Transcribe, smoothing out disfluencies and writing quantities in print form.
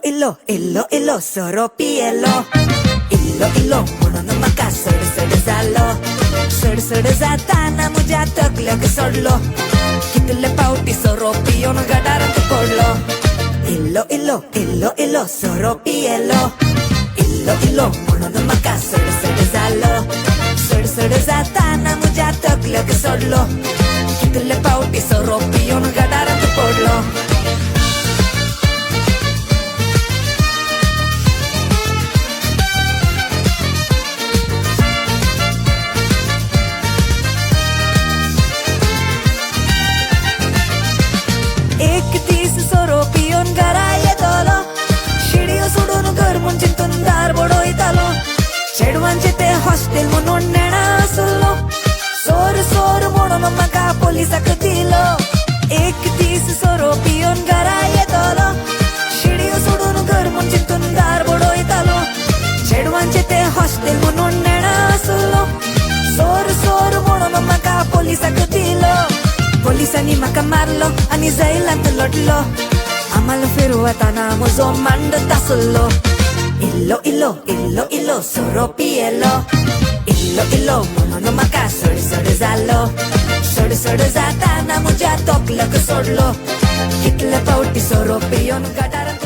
illo illo Soro Piyelo illo म्हणून मका सड झालो सड जाताना मुझ्या तकल्याक सोडलो कितले पावटी सोरो पियोन गटारात पडलो illo illo Soro Piyelo illo म्हणून मका सड झालो सड जाताना मुझ्या तकल्याक सोडलो कितले पावटी सोरो पियोन गटारात पडलो सोरो पियोन घरा येतलो शिडियो सोडून घर मुंचितून दार बडोयतालो चेडवांचे ते हॉस्टेल म्हणून नेणा आसलो सोर म्हणून म्हाका पोलिसाक दिलो एक दीस सोरो पियोन घरा येतलो शिडियो सोडून घर मुंचितून दार बडोयतालो चेडवांचे ते हॉस्टेल म्हणून नेणा आसलो सोर म्हणून म्हाका पोलिसाक दिलो पोलिसांनी म्हाका मारलो आनी जैलांत लढलो आम्हाला फिरवताना म्हजो मांड तासलो illo illo Soro Piyelo illo म्हणून म्हाका सड जालो सड जाताना म्हज्या तकल्याक सोडलो कितले पावटी सोरो पियोन गटारांत